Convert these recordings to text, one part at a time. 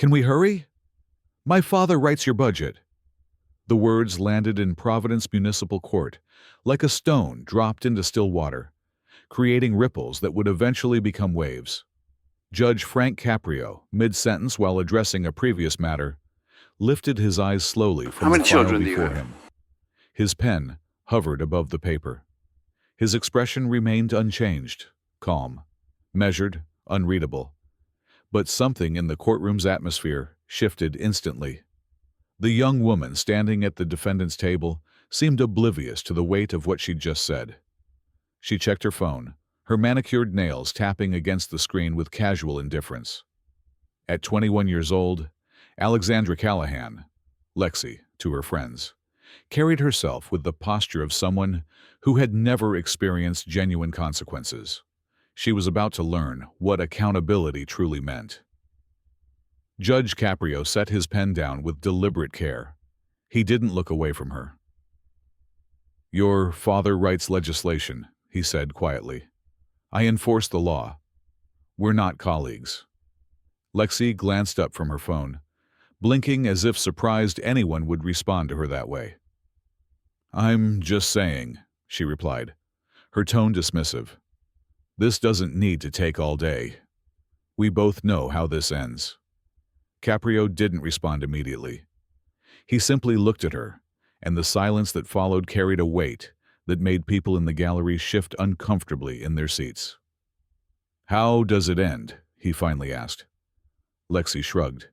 Can we hurry? My father writes your budget. The words landed in Providence Municipal Court, like a stone dropped into still water, creating ripples that would eventually become waves. Judge Frank Caprio, mid-sentence while addressing a previous matter, lifted his eyes slowly How from many the file children do you before have? him. His pen hovered above the paper. His expression remained unchanged, calm, measured, unreadable. But something in the courtroom's atmosphere shifted instantly. The young woman standing at the defendant's table seemed oblivious to the weight of what she'd just said. She checked her phone, her manicured nails tapping against the screen with casual indifference. At 21 years old, Alexandra Callahan, Lexi to her friends, carried herself with the posture of someone who had never experienced genuine consequences. She was about to learn what accountability truly meant. Judge Caprio set his pen down with deliberate care. He didn't look away from her. "Your father writes legislation," he said quietly. "I enforce the law. We're not colleagues." Lexi glanced up from her phone, blinking as if surprised anyone would respond to her that way. "I'm just saying," she replied, her tone dismissive. "This doesn't need to take all day. We both know how this ends." Caprio didn't respond immediately. He simply looked at her, and the silence that followed carried a weight that made people in the gallery shift uncomfortably in their seats. "How does it end?" he finally asked. Lexi shrugged.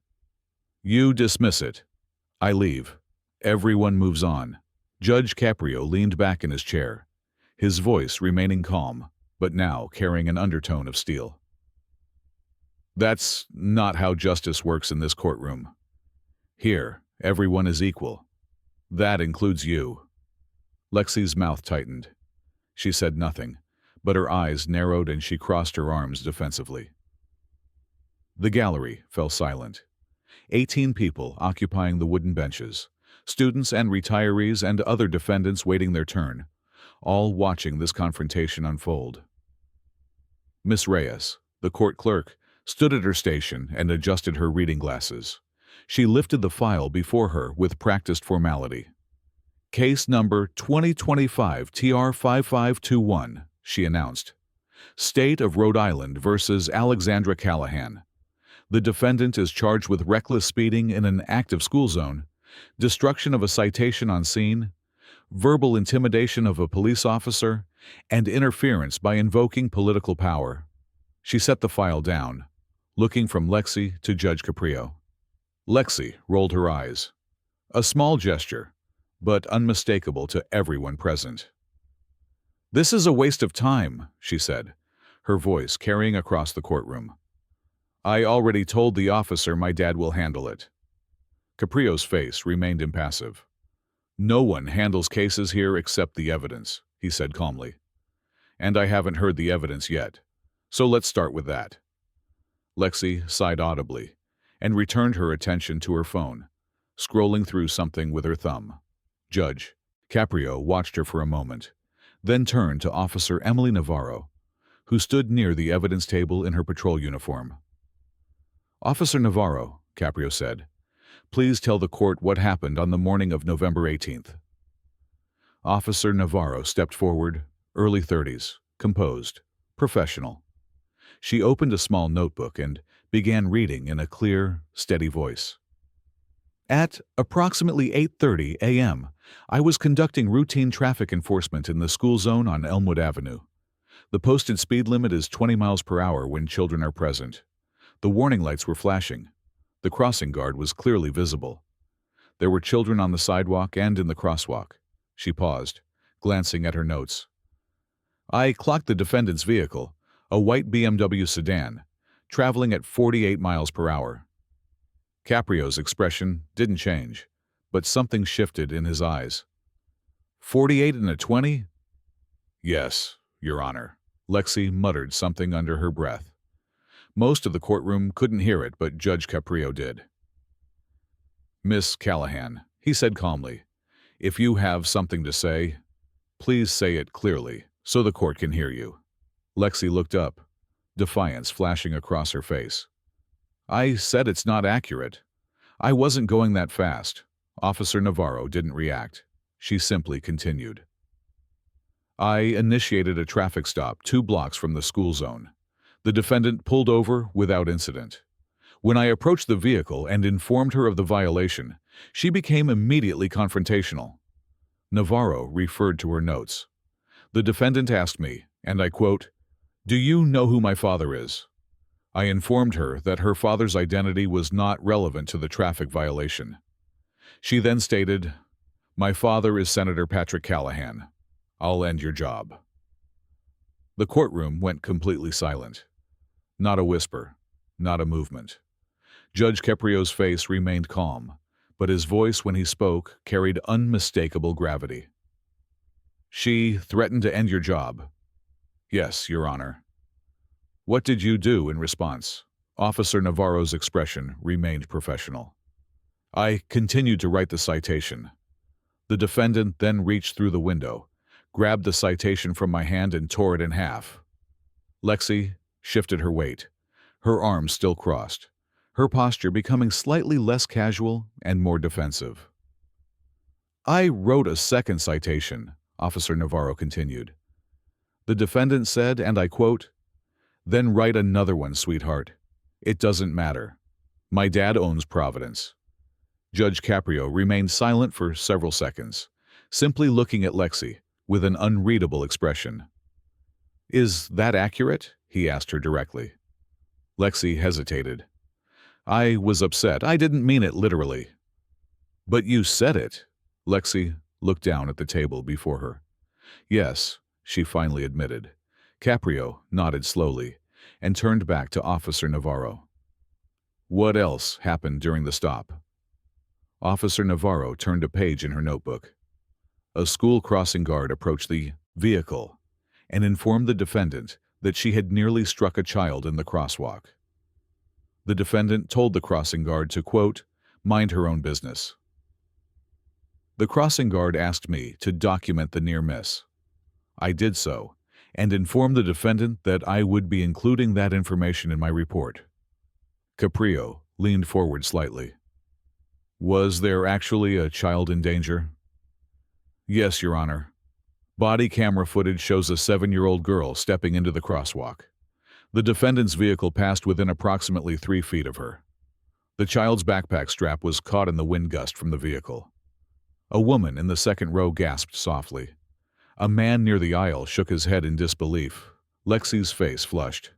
"You dismiss it. I leave. Everyone moves on." Judge Caprio leaned back in his chair, his voice remaining calm, but now carrying an undertone of steel. "That's not how justice works in this courtroom. Here, everyone is equal. That includes you." Lexi's mouth tightened. She said nothing, but her eyes narrowed and she crossed her arms defensively. The gallery fell silent. 18 people occupying the wooden benches, students and retirees and other defendants waiting their turn, all watching this confrontation unfold. Miss Reyes, the court clerk, stood at her station and adjusted her reading glasses. She lifted the file before her with practiced formality. "Case number 2025-TR5521, she announced. State of Rhode Island versus Alexandra Callahan. The defendant is charged with reckless speeding in an active school zone, destruction of a citation on scene, verbal intimidation of a police officer, and interference by invoking political power." She set the file down, looking from Lexi to Judge Caprio. Lexi rolled her eyes. A small gesture, but unmistakable to everyone present. "This is a waste of time," she said, her voice carrying across the courtroom. "I already told the officer my dad will handle it." Caprio's face remained impassive. "No one handles cases here except the evidence," he said calmly. "And I haven't heard the evidence yet, so let's start with that." Lexi sighed audibly and returned her attention to her phone, scrolling through something with her thumb. Judge Caprio watched her for a moment, then turned to Officer Emily Navarro, who stood near the evidence table in her patrol uniform. "Officer Navarro," Caprio said, "please tell the court what happened on the morning of November 18th. Officer Navarro stepped forward, early 30s, composed, professional. She opened a small notebook and began reading in a clear, steady voice. "At approximately 8:30 a.m., I was conducting routine traffic enforcement in the school zone on Elmwood Avenue. The posted speed limit is 20 miles per hour when children are present. The warning lights were flashing. The crossing guard was clearly visible. There were children on the sidewalk and in the crosswalk." She paused, glancing at her notes. "I clocked the defendant's vehicle, a white BMW sedan, traveling at 48 miles per hour. Caprio's expression didn't change, but something shifted in his eyes. 48 and a 20? "Yes, Your Honor." Lexi muttered something under her breath. Most of the courtroom couldn't hear it, but Judge Caprio did. "Miss Callahan," he said calmly, "if you have something to say, please say it clearly so the court can hear you." Lexi looked up, defiance flashing across her face. I said it's not accurate. I wasn't going that fast. Officer Navarro didn't react. She simply continued. I initiated a traffic stop 2 blocks from the school zone. The defendant pulled over without incident. When I approached the vehicle and informed her of the violation, she became immediately confrontational. Navarro referred to her notes. The defendant asked me, and I quote, "Do you know who my father is?" I informed her that her father's identity was not relevant to the traffic violation. She then stated, "My father is Senator Patrick Callahan. I'll end your job." The courtroom went completely silent. Not a whisper, not a movement. Judge Caprio's face remained calm, but his voice when he spoke carried unmistakable gravity. "She threatened to end your job." "Yes, Your Honor." "What did you do in response?" Officer Navarro's expression remained professional. "I continued to write the citation." The defendant then reached through the window, grabbed the citation from my hand and tore it in half. Lexi shifted her weight, her arms still crossed, her posture becoming slightly less casual and more defensive. "I wrote a second citation," Officer Navarro continued. The defendant said, and I quote, "Then write another one, sweetheart. It doesn't matter. My dad owns Providence." Judge Caprio remained silent for several seconds, simply looking at Lexi with an unreadable expression. "Is that accurate?" he asked her directly. Lexi hesitated. "I was upset. I didn't mean it literally." "But you said it." Lexi looked down at the table before her. "Yes," she finally admitted. Caprio nodded slowly and turned back to Officer Navarro. "What else happened during the stop?" Officer Navarro turned a page in her notebook. A school crossing guard approached the vehicle and informed the defendant that she had nearly struck a child in the crosswalk. The defendant told the crossing guard to, quote, "mind her own business." The crossing guard asked me to document the near miss. I did so, and informed the defendant that I would be including that information in my report. Caprio leaned forward slightly. "Was there actually a child in danger?" "Yes, Your Honor. Body camera footage shows a 7-year-old girl stepping into the crosswalk. The defendant's vehicle passed within approximately 3 feet of her. The child's backpack strap was caught in the wind gust from the vehicle." A woman in the second row gasped softly. A man near the aisle shook his head in disbelief. Lexi's face flushed.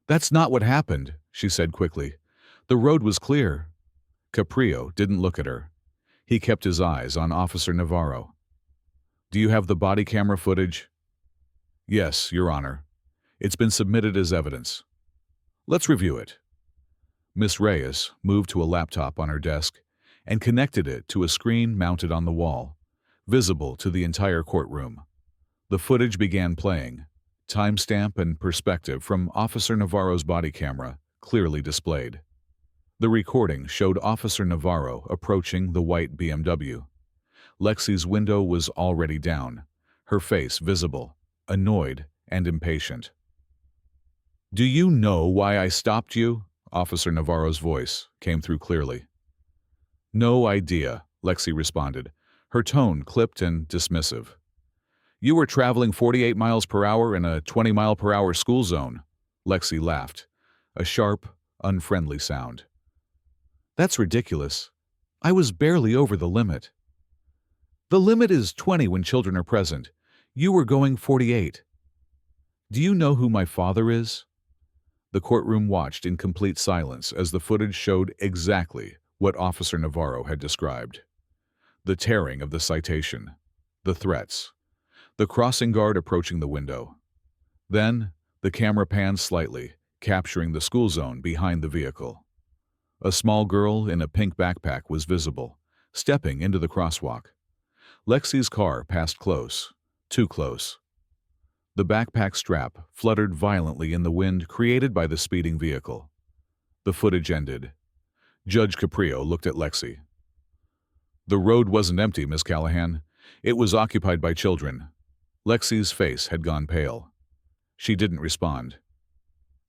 "That's not what happened," she said quickly. "The road was clear." Caprio didn't look at her. He kept his eyes on Officer Navarro. "Do you have the body camera footage?" "Yes, Your Honor. It's been submitted as evidence." "Let's review it." Miss Reyes moved to a laptop on her desk and connected it to a screen mounted on the wall, visible to the entire courtroom. The footage began playing, timestamp and perspective from Officer Navarro's body camera clearly displayed. The recording showed Officer Navarro approaching the white BMW. Lexi's window was already down, her face visible, annoyed and impatient. "Do you know why I stopped you?" Officer Navarro's voice came through clearly. "No idea," Lexi responded, her tone clipped and dismissive. "You were traveling 48 miles per hour in a 20-mile-per-hour school zone." Lexi laughed, a sharp, unfriendly sound. "That's ridiculous. I was barely over the limit." "The limit is 20 when children are present. You were going 48. "Do you know who my father is?" The courtroom watched in complete silence as the footage showed exactly what Officer Navarro had described. The tearing of the citation, the threats, the crossing guard approaching the window. Then, the camera panned slightly, capturing the school zone behind the vehicle. A small girl in a pink backpack was visible, stepping into the crosswalk. Lexi's car passed close, too close. The backpack strap fluttered violently in the wind created by the speeding vehicle. The footage ended. Judge Caprio looked at Lexi. "The road wasn't empty, Miss Callahan. It was occupied by children." Lexi's face had gone pale. She didn't respond.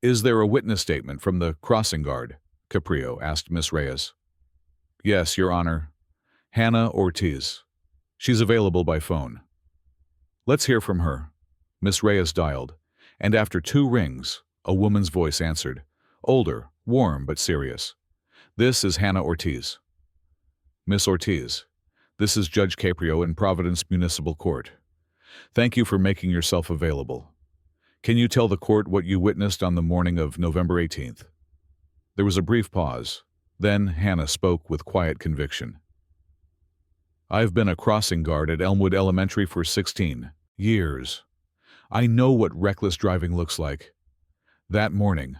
Is there a witness statement from the crossing guard? Caprio asked Miss Reyes. Yes, Your Honor. Hannah Ortiz. She's available by phone. Let's hear from her. Miss Reyes dialed, and after 2 rings, a woman's voice answered, older, warm but serious. This is Hannah Ortiz. Miss Ortiz, this is Judge Caprio in Providence Municipal Court. Thank you for making yourself available. Can you tell the court what you witnessed on the morning of November 18th? There was a brief pause. Then Hannah spoke with quiet conviction. I've been a crossing guard at Elmwood Elementary for 16 years. I know what reckless driving looks like. That morning,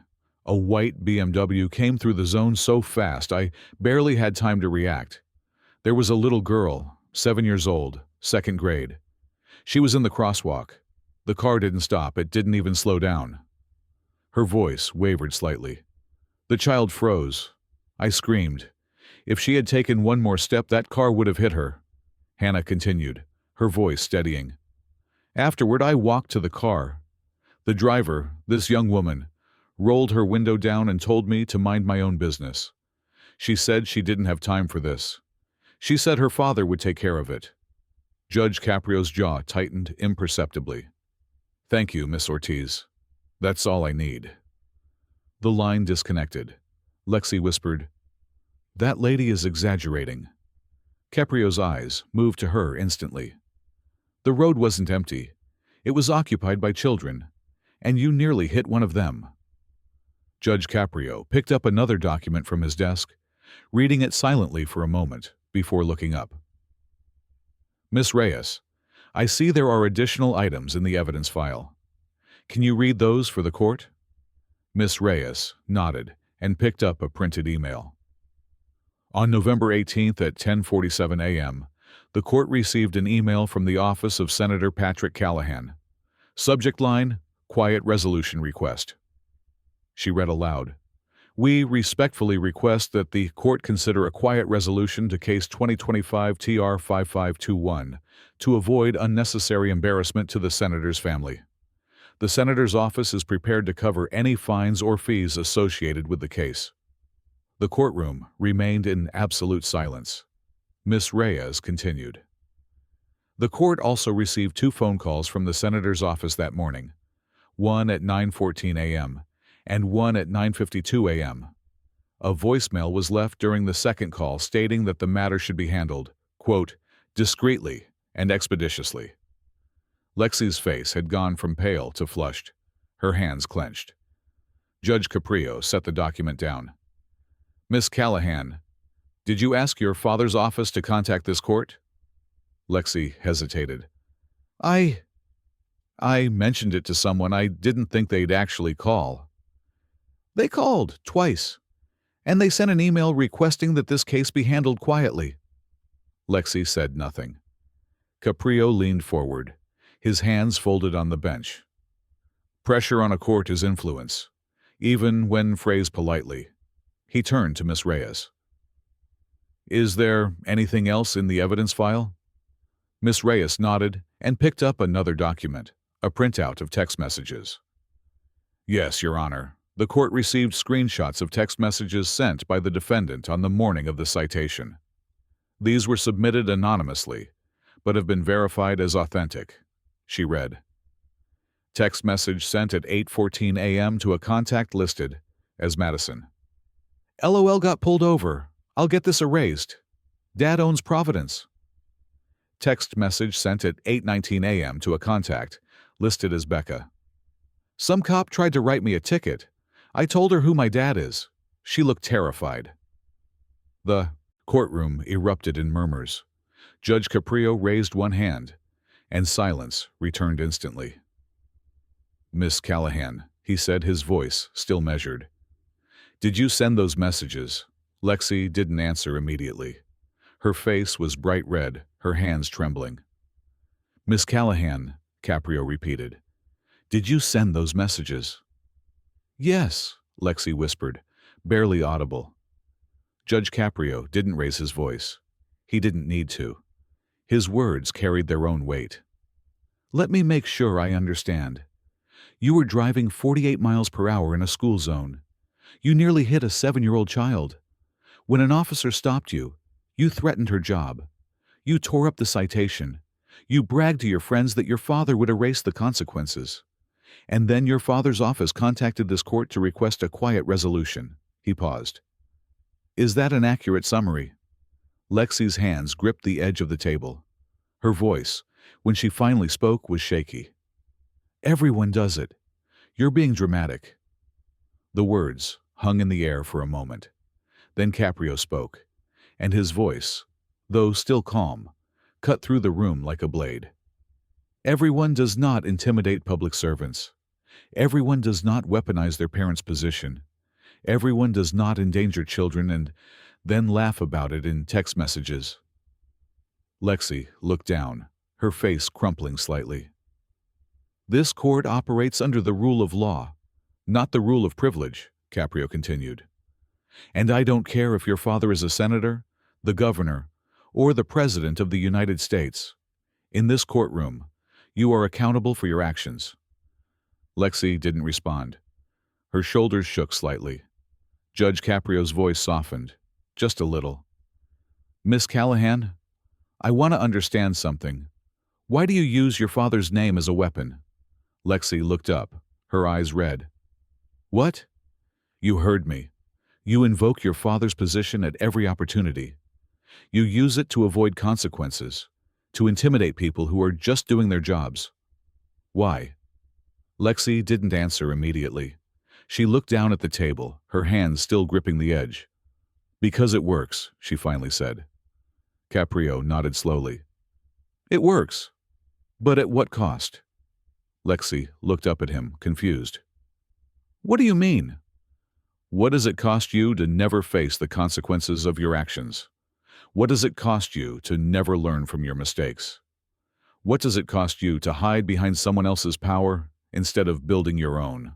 a white BMW came through the zone so fast I barely had time to react. There was a little girl, 7 years old, 2nd grade. She was in the crosswalk. The car didn't stop, it didn't even slow down. Her voice wavered slightly. The child froze. I screamed. If she had taken one more step, that car would have hit her. Hannah continued, her voice steadying. Afterward, I walked to the car. The driver, this young woman, rolled her window down and told me to mind my own business. She said she didn't have time for this. She said her father would take care of it. Judge Caprio's jaw tightened imperceptibly. Thank you, Miss Ortiz. That's all I need. The line disconnected. Lexi whispered, That lady is exaggerating. Caprio's eyes moved to her instantly. The road wasn't empty. It was occupied by children, and you nearly hit one of them. Judge Caprio picked up another document from his desk, reading it silently for a moment before looking up. Miss Reyes, I see there are additional items in the evidence file. Can you read those for the court? Miss Reyes nodded and picked up a printed email. On November 18th at 10:47 a.m., the court received an email from the office of Senator Patrick Callahan. Subject line, Quiet Resolution Request. She read aloud, We respectfully request that the court consider a quiet resolution to case 2025 TR 5521 to avoid unnecessary embarrassment to the senator's family. The senator's office is prepared to cover any fines or fees associated with the case. The courtroom remained in absolute silence. Miss Reyes continued. The court also received 2 phone calls from the senator's office that morning, one at 9:14 a.m. and one at 9:52 a.m. A voicemail was left during the second call stating that the matter should be handled, quote, discreetly and expeditiously. Lexi's face had gone from pale to flushed, her hands clenched. Judge Caprio set the document down. Miss Callahan, did you ask your father's office to contact this court? Lexi hesitated. I mentioned it to someone. I didn't think they'd actually call. They called twice, and they sent an email requesting that this case be handled quietly. Lexi said nothing. Caprio leaned forward, his hands folded on the bench. Pressure on a court is influence, even when phrased politely. He turned to Miss Reyes. Is there anything else in the evidence file? Miss Reyes nodded and picked up another document, a printout of text messages. Yes, Your Honor. The court received screenshots of text messages sent by the defendant on the morning of the citation. These were submitted anonymously, but have been verified as authentic. She read. Text message sent at 8:14 a.m. to a contact listed as Madison. LOL got pulled over. I'll get this erased. Dad owns Providence. Text message sent at 8:19 a.m. to a contact listed as Becca. Some cop tried to write me a ticket. I told her who my dad is. She looked terrified. The courtroom erupted in murmurs. Judge Caprio raised one hand, and silence returned instantly. Miss Callahan, he said, his voice still measured. Did you send those messages? Lexi didn't answer immediately. Her face was bright red, her hands trembling. Miss Callahan, Caprio repeated. Did you send those messages? Yes, Lexi whispered, barely audible. Judge Caprio didn't raise his voice. He didn't need to. His words carried their own weight. Let me make sure I understand. You were driving 48 miles per hour in a school zone. You nearly hit a 7-year-old child. When an officer stopped you, you threatened her job. You tore up the citation. You bragged to your friends that your father would erase the consequences. And then your father's office contacted this court to request a quiet resolution. He paused. Is that an accurate summary? Lexi's hands gripped the edge of the table. Her voice, when she finally spoke, was shaky. Everyone does it. You're being dramatic. The words hung in the air for a moment. Then Caprio spoke, and his voice, though still calm, cut through the room like a blade. Everyone does not intimidate public servants. Everyone does not weaponize their parents' position. Everyone does not endanger children and then laugh about it in text messages. Lexi looked down, her face crumpling slightly. This court operates under the rule of law, not the rule of privilege, Caprio continued. And I don't care if your father is a senator, the governor, or the president of the United States. In this courtroom, you are accountable for your actions. Lexi didn't respond. Her shoulders shook slightly. Judge Caprio's voice softened, just a little. Miss Callahan, I want to understand something. Why do you use your father's name as a weapon? Lexi looked up, her eyes red. What? You heard me. You invoke your father's position at every opportunity. You use it to avoid consequences, to intimidate people who are just doing their jobs. Why? Lexi didn't answer immediately. She looked down at the table, her hands still gripping the edge. Because it works, she finally said. Caprio nodded slowly. It works. But at what cost? Lexi looked up at him, confused. What do you mean? What does it cost you to never face the consequences of your actions? What does it cost you to never learn from your mistakes? What does it cost you to hide behind someone else's power instead of building your own?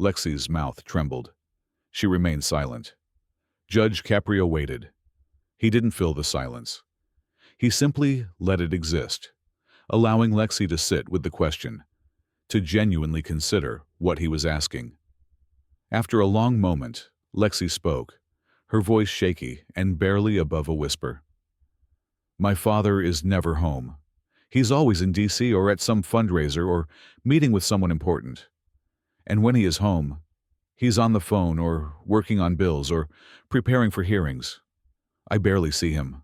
Lexi's mouth trembled. She remained silent. Judge Caprio waited. He didn't fill the silence. He simply let it exist, allowing Lexi to sit with the question, to genuinely consider what he was asking. After a long moment, Lexi spoke, her voice shaky and barely above a whisper. My father is never home. He's always in D.C. or at some fundraiser or meeting with someone important. And when he is home, he's on the phone or working on bills or preparing for hearings. I barely see him.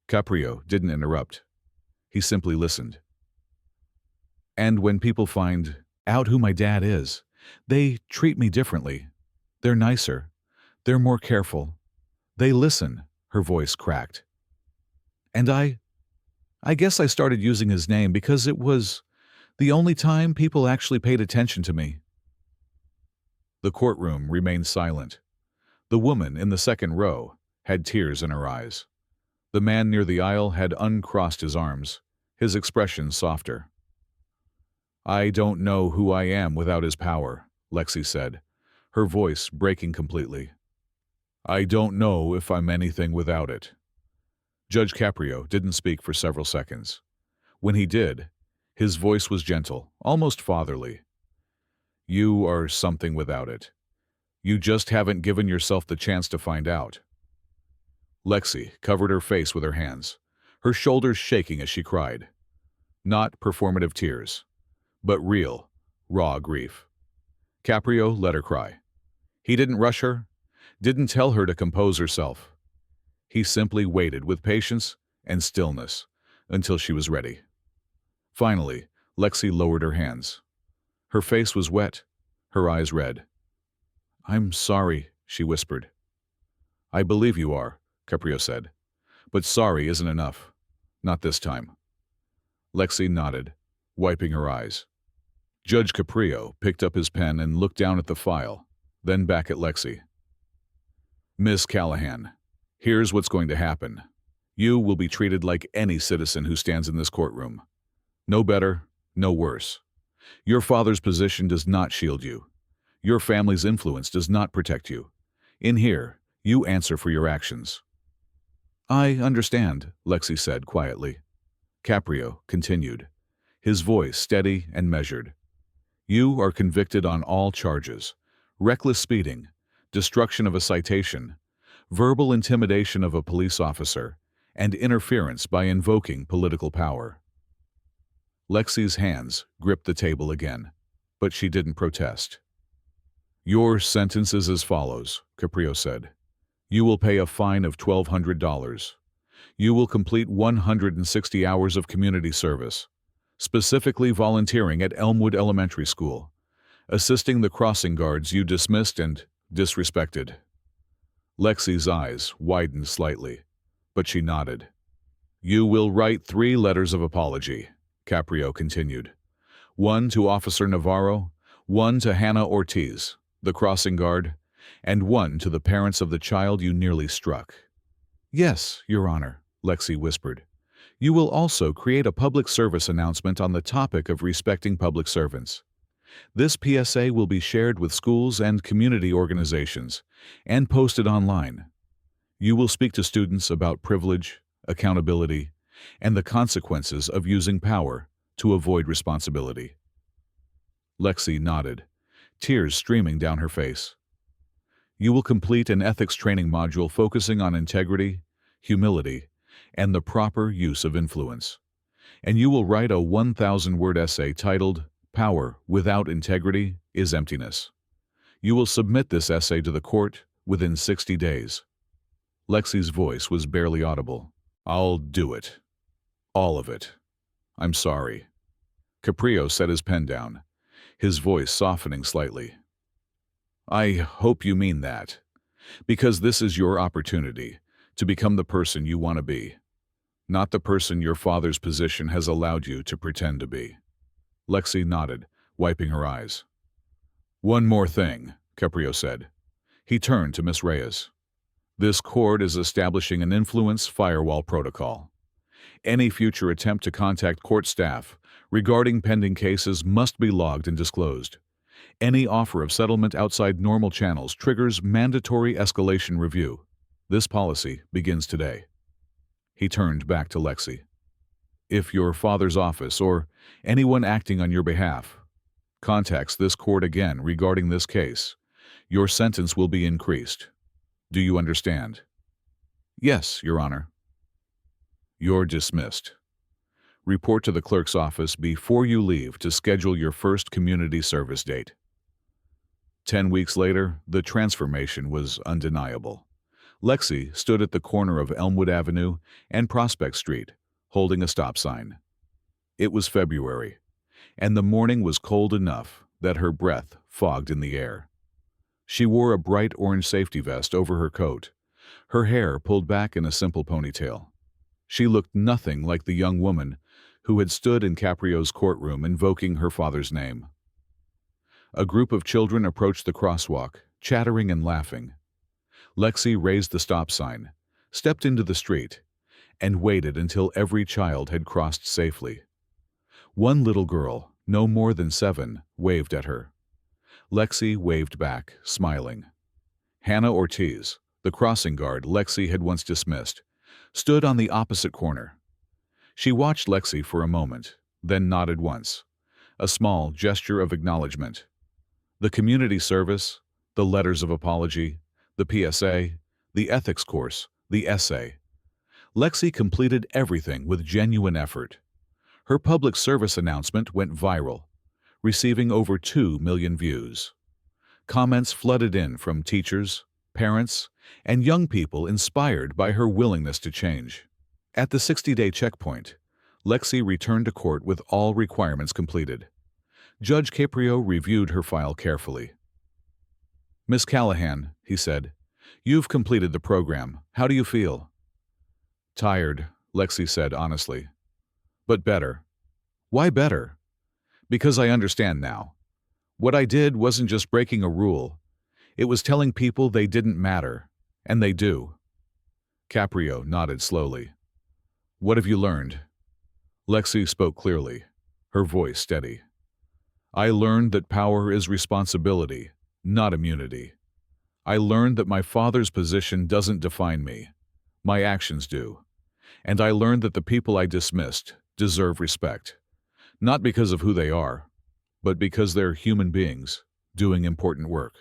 Caprio didn't interrupt. He simply listened. And when people find out who my dad is, they treat me differently. They're nicer. They're more careful. They listen, her voice cracked. And I guess I started using his name because it was the only time people actually paid attention to me. The courtroom remained silent. The woman in the second row had tears in her eyes. The man near the aisle had uncrossed his arms, his expression softer. I don't know who I am without his power, Lexi said, her voice breaking completely. I don't know if I'm anything without it. Judge Caprio didn't speak for several seconds. When he did, his voice was gentle, almost fatherly. You are something without it. You just haven't given yourself the chance to find out. Lexi covered her face with her hands, her shoulders shaking as she cried. Not performative tears, but real, raw grief. Caprio let her cry. He didn't rush her, didn't tell her to compose herself. He simply waited with patience and stillness until she was ready. Finally, Lexi lowered her hands. Her face was wet, her eyes red. I'm sorry, she whispered. I believe you are, Caprio said. But sorry isn't enough. Not this time. Lexi nodded, wiping her eyes. Judge Caprio picked up his pen and looked down at the file, then back at Lexi. Miss Callahan, here's what's going to happen. You will be treated like any citizen who stands in this courtroom. No better, no worse. Your father's position does not shield you. Your family's influence does not protect you. In here, you answer for your actions. I understand, Lexi said quietly. Caprio continued, his voice steady and measured. You are convicted on all charges: reckless speeding, destruction of a citation, verbal intimidation of a police officer, and interference by invoking political power. Lexi's hands gripped the table again, but she didn't protest. Your sentence is as follows, Caprio said. You will pay a fine of $1,200. You will complete 160 hours of community service, specifically volunteering at Elmwood Elementary School, assisting the crossing guards you dismissed and disrespected. Lexi's eyes widened slightly, but she nodded. You will write 3 letters of apology, Caprio continued. 1 to Officer Navarro, 1 to Hannah Ortiz, the crossing guard, and 1 to the parents of the child you nearly struck. Yes, Your Honor, Lexi whispered. You will also create a public service announcement on the topic of respecting public servants. This PSA will be shared with schools and community organizations and posted online. You will speak to students about privilege, accountability, and the consequences of using power to avoid responsibility. Lexi nodded, tears streaming down her face. You will complete an ethics training module focusing on integrity, humility, and the proper use of influence. And you will write a 1,000-word essay titled, Power Without Integrity is Emptiness. You will submit this essay to the court within 60 days. Lexi's voice was barely audible. I'll do it. All of it. I'm sorry. Caprio set his pen down, his voice softening slightly. I hope you mean that, because this is your opportunity to become the person you want to be, not the person your father's position has allowed you to pretend to be. Lexi nodded, wiping her eyes. One more thing, Caprio said. He turned to Miss Reyes. This court is establishing an influence firewall protocol. Any future attempt to contact court staff regarding pending cases must be logged and disclosed. Any offer of settlement outside normal channels triggers mandatory escalation review. This policy begins today. He turned back to Lexi. If your father's office or anyone acting on your behalf contacts this court again regarding this case, your sentence will be increased. Do you understand? Yes, Your Honor. You're dismissed. Report to the clerk's office before you leave to schedule your first community service date. 10 weeks later, the transformation was undeniable. Lexi stood at the corner of Elmwood Avenue and Prospect Street, holding a stop sign. It was February, and the morning was cold enough that her breath fogged in the air. She wore a bright orange safety vest over her coat, her hair pulled back in a simple ponytail. She looked nothing like the young woman who had stood in Caprio's courtroom invoking her father's name. A group of children approached the crosswalk, chattering and laughing. Lexi raised the stop sign, stepped into the street, and waited until every child had crossed safely. One little girl, no more than 7, waved at her. Lexi waved back, smiling. Hannah Ortiz, the crossing guard Lexi had once dismissed, stood on the opposite corner. She watched Lexi for a moment, then nodded once, a small gesture of acknowledgement. The community service, the letters of apology, the PSA, the ethics course, the essay. Lexi completed everything with genuine effort. Her public service announcement went viral, receiving over 2 million views. Comments flooded in from teachers, parents, and young people inspired by her willingness to change. At the 60-day checkpoint, Lexi returned to court with all requirements completed. Judge Caprio reviewed her file carefully. Miss Callahan, he said, you've completed the program. How do you feel? Tired, Lexi said honestly. But better. Why better? Because I understand now. What I did wasn't just breaking a rule. It was telling people they didn't matter, and they do. Caprio nodded slowly. What have you learned? Lexi spoke clearly, her voice steady. I learned that power is responsibility, not immunity. I learned that my father's position doesn't define me. My actions do. And I learned that the people I dismissed deserve respect, not because of who they are, but because they're human beings doing important work.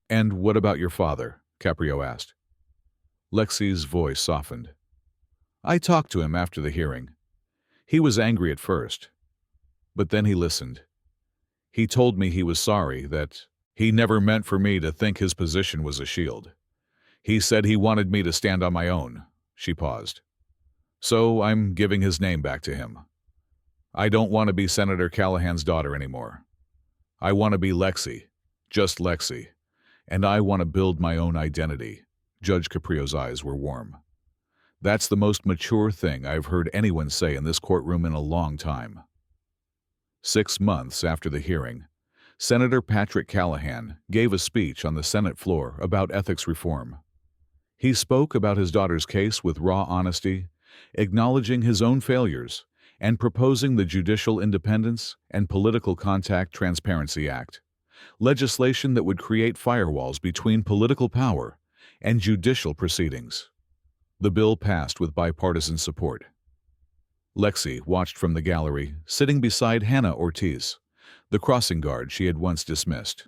And what about your father? Caprio asked. Lexi's voice softened. I talked to him after the hearing. He was angry at first, but then he listened. He told me he was sorry, that he never meant for me to think his position was a shield. He said he wanted me to stand on my own. She paused. So I'm giving his name back to him. I don't want to be Senator Callahan's daughter anymore. I want to be Lexi, just Lexi, and I want to build my own identity. Judge Caprio's eyes were warm. That's the most mature thing I've heard anyone say in this courtroom in a long time. 6 months after the hearing, Senator Patrick Callahan gave a speech on the Senate floor about ethics reform. He spoke about his daughter's case with raw honesty, acknowledging his own failures, and proposing the Judicial Independence and Political Contact Transparency Act, legislation that would create firewalls between political power and judicial proceedings. The bill passed with bipartisan support. Lexi watched from the gallery, sitting beside Hannah Ortiz, the crossing guard she had once dismissed.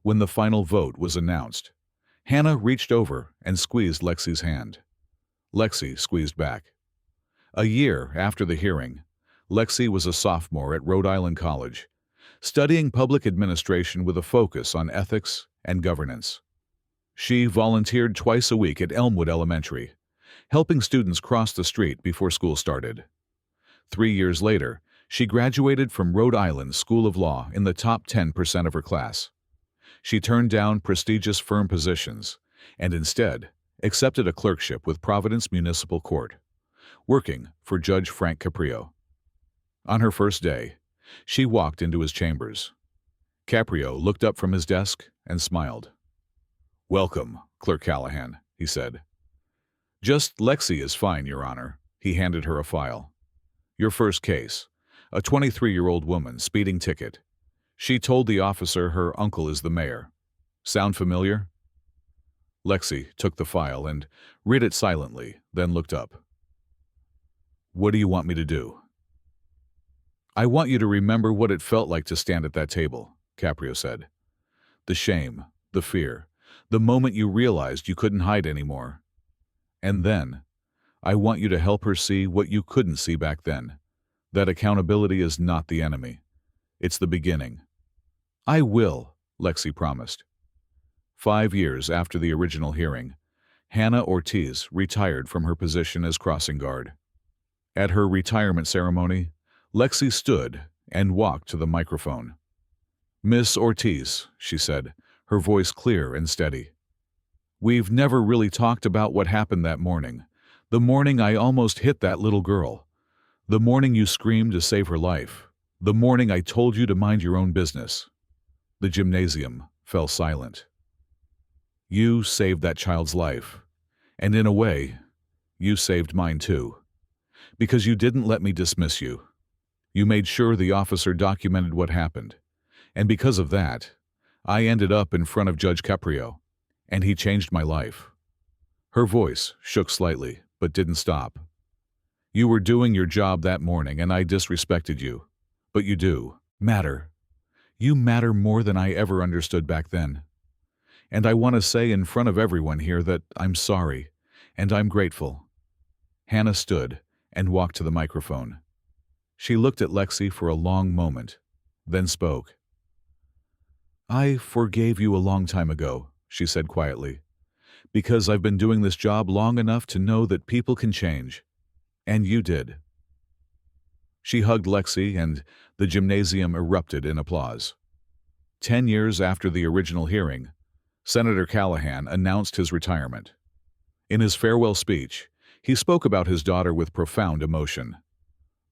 When the final vote was announced, Hannah reached over and squeezed Lexi's hand. Lexi squeezed back. A year after the hearing, Lexi was a sophomore at Rhode Island College, studying public administration with a focus on ethics and governance. She volunteered twice a week at Elmwood Elementary, helping students cross the street before school started. 3 years later, she graduated from Rhode Island School of Law in the top 10% of her class. She turned down prestigious firm positions and instead accepted a clerkship with Providence Municipal Court, working for Judge Frank Caprio. On her first day, she walked into his chambers. Caprio looked up from his desk and smiled. "Welcome, Clerk Callahan," he said. "Just Lexi is fine, Your Honor." He handed her a file. "Your first case, a 23-year-old woman speeding ticket. She told the officer her uncle is the mayor. Sound familiar?" Lexi took the file and read it silently, then looked up. "What do you want me to do?" "I want you to remember what it felt like to stand at that table," Caprio said. "The shame, the fear, the moment you realized you couldn't hide anymore. And then, I want you to help her see what you couldn't see back then, that accountability is not the enemy. It's the beginning." "I will," Lexi promised. 5 years after the original hearing, Hannah Ortiz retired from her position as crossing guard. At her retirement ceremony, Lexi stood and walked to the microphone. "Miss Ortiz," she said, her voice clear and steady. "We've never really talked about what happened that morning, the morning I almost hit that little girl, the morning you screamed to save her life, the morning I told you to mind your own business." The gymnasium fell silent. "You saved that child's life, and in a way, you saved mine too, because you didn't let me dismiss you. You made sure the officer documented what happened, and because of that, I ended up in front of Judge Caprio, and he changed my life." Her voice shook slightly, but didn't stop. "You were doing your job that morning, and I disrespected you, but you do matter. You matter more than I ever understood back then. And I want to say in front of everyone here that I'm sorry, and I'm grateful." Hannah stood and walked to the microphone. She looked at Lexi for a long moment, then spoke. "I forgave you a long time ago," she said quietly, "because I've been doing this job long enough to know that people can change. And you did." She hugged Lexi, and the gymnasium erupted in applause. 10 years after the original hearing, Senator Callahan announced his retirement. In his farewell speech, he spoke about his daughter with profound emotion.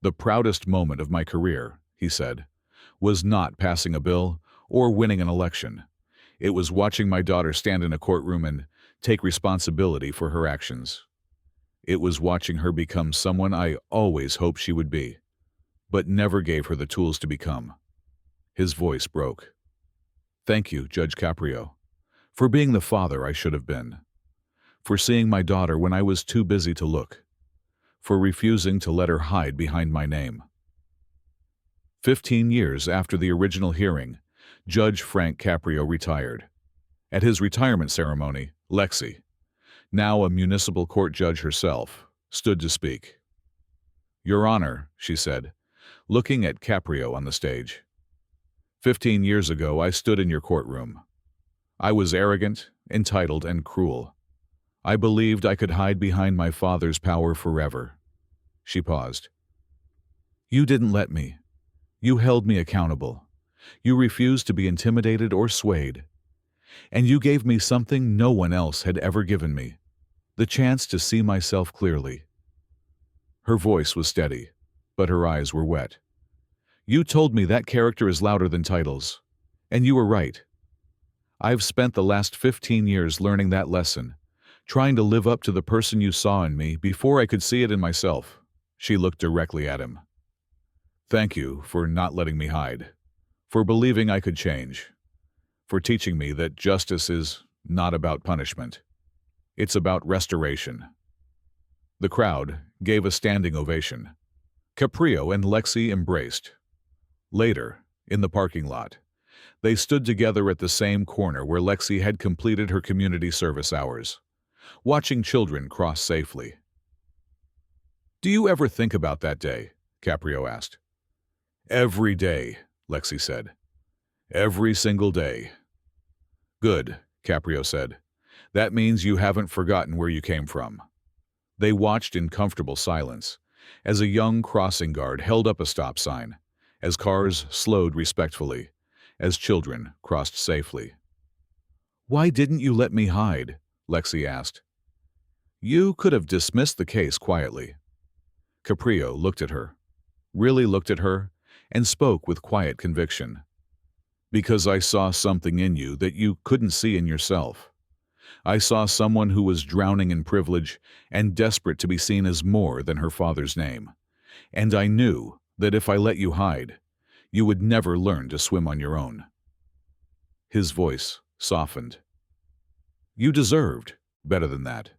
"The proudest moment of my career," he said, "was not passing a bill or winning an election. It was watching my daughter stand in a courtroom and take responsibility for her actions. It was watching her become someone I always hoped she would be, but never gave her the tools to become." His voice broke. "Thank you, Judge Caprio, for being the father I should have been, for seeing my daughter when I was too busy to look, for refusing to let her hide behind my name." 15 years after the original hearing, Judge Frank Caprio retired. At his retirement ceremony, Lexi, now a municipal court judge herself, stood to speak. "Your Honor," she said, looking at Caprio on the stage. 15 years ago, I stood in your courtroom. I was arrogant, entitled, and cruel. I believed I could hide behind my father's power forever." She paused. "You didn't let me. You held me accountable. You refused to be intimidated or swayed. And you gave me something no one else had ever given me, the chance to see myself clearly." Her voice was steady, but her eyes were wet. "You told me that character is louder than titles, and you were right. I've spent the last 15 years learning that lesson, trying to live up to the person you saw in me before I could see it in myself." She looked directly at him. "Thank you for not letting me hide, for believing I could change, for teaching me that justice is not about punishment. It's about restoration." The crowd gave a standing ovation. Caprio and Lexi embraced. Later, in the parking lot, they stood together at the same corner where Lexi had completed her community service hours, watching children cross safely. "Do you ever think about that day?" Caprio asked. "Every day," Lexi said. "Every single day." "Good," Caprio said. "That means you haven't forgotten where you came from." They watched in comfortable silence as a young crossing guard held up a stop sign, as cars slowed respectfully, as children crossed safely. "Why didn't you let me hide?" Lexi asked. "You could have dismissed the case quietly." Caprio looked at her, really looked at her, and spoke with quiet conviction. "Because I saw something in you that you couldn't see in yourself. I saw someone who was drowning in privilege and desperate to be seen as more than her father's name. And I knew that if I let you hide, you would never learn to swim on your own." His voice softened. "You deserved better than that.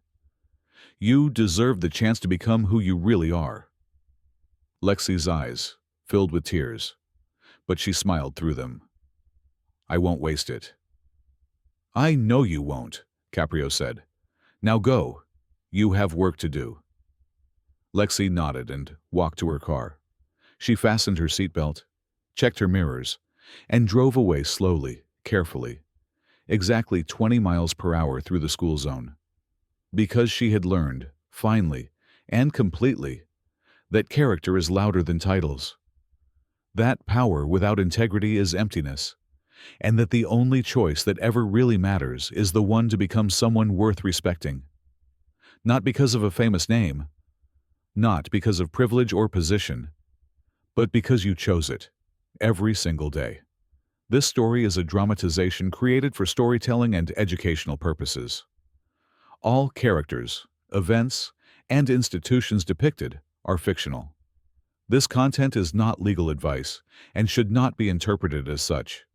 You deserved the chance to become who you really are." Lexi's eyes filled with tears, but she smiled through them. "I won't waste it." "I know you won't," Caprio said. "Now go. You have work to do." Lexi nodded and walked to her car. She fastened her seatbelt, checked her mirrors, and drove away slowly, carefully, exactly 20 miles per hour through the school zone. Because she had learned, finally and completely, that character is louder than titles, that power without integrity is emptiness, and that the only choice that ever really matters is the one to become someone worth respecting. Not because of a famous name, not because of privilege or position, but because you chose it, every single day. This story is a dramatization created for storytelling and educational purposes. All characters, events, and institutions depicted are fictional. This content is not legal advice and should not be interpreted as such.